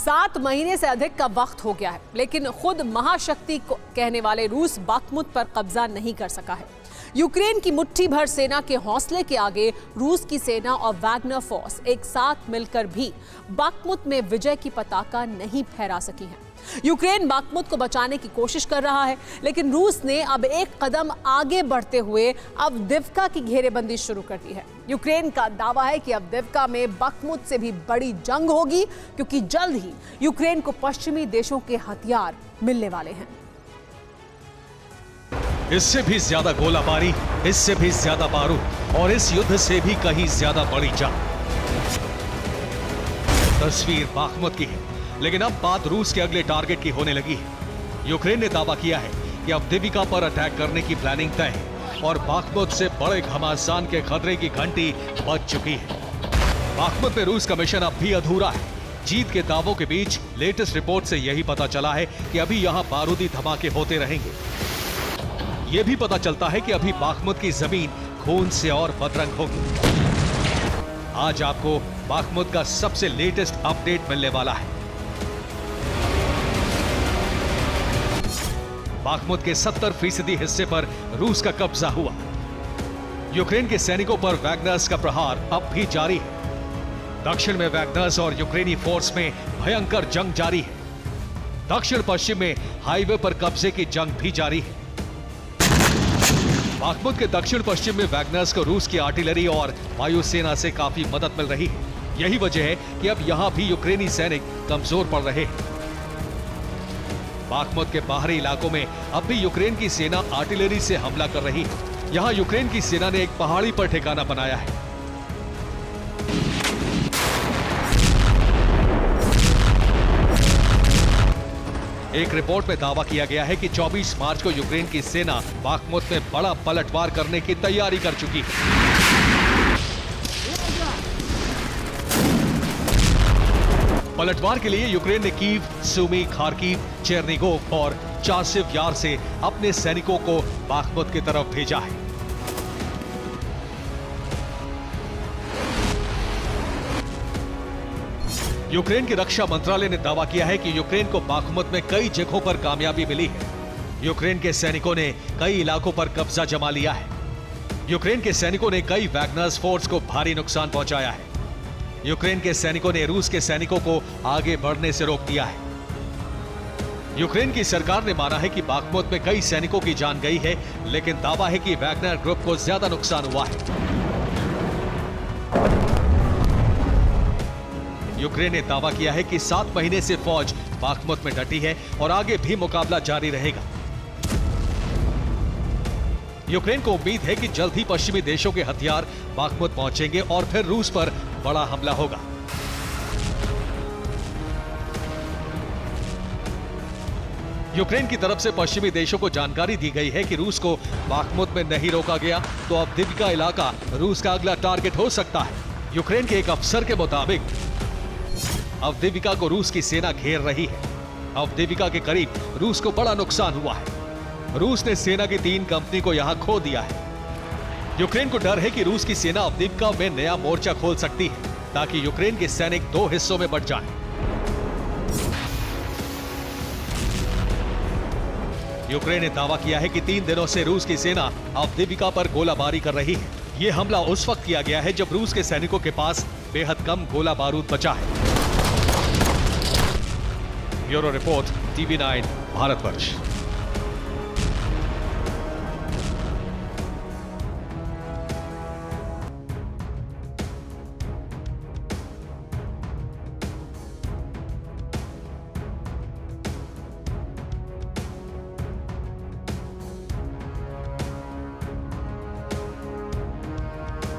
7 महीने से अधिक का वक्त हो गया है, लेकिन खुद महाशक्ति को कहने वाले रूस बाख्मुत पर कब्जा नहीं कर सका है। यूक्रेन की मुट्ठी भर सेना के हौसले के आगे रूस की सेना और वैगनर फोर्स एक साथ मिलकर भी बाख्मुत में विजय की पताका नहीं फहरा सकी है। यूक्रेन बाख्मुत को बचाने की कोशिश कर रहा है, लेकिन रूस ने अब एक कदम आगे बढ़ते हुए अवदिव्का की घेरेबंदी शुरू कर दी है। यूक्रेन का दावा है कि अवदिव्का में बाख्मुत से भी बड़ी जंग होगी, क्योंकि जल्द ही यूक्रेन को पश्चिमी देशों के हथियार मिलने वाले हैं। इससे भी ज्यादा गोलाबारी, इससे भी ज्यादा बारूद और इस युद्ध से भी कहीं ज्यादा बड़ी जंग। तस्वीर बाख्मुत की है, लेकिन अब बात रूस के अगले टारगेट की होने लगी है। यूक्रेन ने दावा किया है कि अवदिव्का पर अटैक करने की प्लानिंग तय है और बाख्मुत से बड़े घमासान के खतरे की घंटी बज चुकी है। बाख्मुत में रूस का मिशन अब भी अधूरा है। जीत के दावों के बीच लेटेस्ट रिपोर्ट से यही पता चला है कि अभी यहां बारूदी धमाके होते रहेंगे। यह भी पता चलता है कि अभी बाख्मुत की जमीन खून से और बदरंग होगी। आज आपको बाख्मुत का सबसे लेटेस्ट अपडेट मिलने वाला है। बाख्मुत के 70% हिस्से पर रूस का कब्जा हुआ। यूक्रेन के सैनिकों पर वैगनर्स का प्रहार अब भी जारी है। दक्षिण में वैगनर्स और यूक्रेनी फोर्स में भयंकर जंग जारी है। दक्षिण पश्चिम में हाईवे पर कब्जे की जंग भी जारी है। बाख्मुत के दक्षिण पश्चिम में वैगनर्स को रूस की आर्टिलरी और वायुसेना से काफी मदद मिल रही है। यही वजह है कि अब यहां भी यूक्रेनी सैनिक कमजोर पड़ रहे हैं। बाख्मुत के बाहरी इलाकों में अब भी यूक्रेन की सेना आर्टिलरी से हमला कर रही है। यहां यूक्रेन की सेना ने एक पहाड़ी पर ठिकाना बनाया है। एक रिपोर्ट में दावा किया गया है कि 24 मार्च को यूक्रेन की सेना बाख्मुत में बड़ा पलटवार करने की तैयारी कर चुकी है। पलटवार के लिए यूक्रेन ने कीव, सुमी, खार्किव, चेरनिगोव और चासिव यार से अपने सैनिकों को बाख्मुत की तरफ भेजा है। यूक्रेन के रक्षा मंत्रालय ने दावा किया है कि यूक्रेन को बाख्मुत में कई जगहों पर कामयाबी मिली है। यूक्रेन के सैनिकों ने कई इलाकों पर कब्जा जमा लिया है। यूक्रेन के सैनिकों ने कई वैगनर्स फोर्स को भारी नुकसान पहुंचाया है। यूक्रेन के सैनिकों ने रूस के सैनिकों को आगे बढ़ने से रोक दिया है। यूक्रेन की सरकार ने माना है कि बाख्मुत में कई सैनिकों की जान गई है, लेकिन दावा है कि वैगनर ग्रुप को ज्यादा नुकसान हुआ है। यूक्रेन ने दावा किया है कि 7 महीने से फौज बाख्मुत में डटी है और आगे भी मुकाबला जारी रहेगा। यूक्रेन को उम्मीद है कि जल्द ही पश्चिमी देशों के हथियार बाख्मुत पहुंचेंगे और फिर रूस पर बड़ा हमला होगा। यूक्रेन की तरफ से पश्चिमी देशों को जानकारी दी गई है कि रूस को बाख्मुत में नहीं रोका गया तो अवदिव्का इलाका रूस का अगला टारगेट हो सकता है। यूक्रेन के एक अफसर के मुताबिक अवदिव्का को रूस की सेना घेर रही है। अवदिव्का के करीब रूस को बड़ा नुकसान हुआ है। रूस ने सेना की 3 कंपनी को यहां खो दिया है। यूक्रेन को डर है कि रूस की सेना अवदिव्का में नया मोर्चा खोल सकती है, ताकि यूक्रेन के सैनिक 2 हिस्सों में बंट जाएं। यूक्रेन ने दावा किया है कि 3 दिनों से रूस की सेना अवदिव्का पर गोलाबारी कर रही है। यह हमला उस वक्त किया गया है जब रूस के सैनिकों के पास बेहद कम गोला बारूद बचा है। Bureau report, TV9 Bharatvarsh.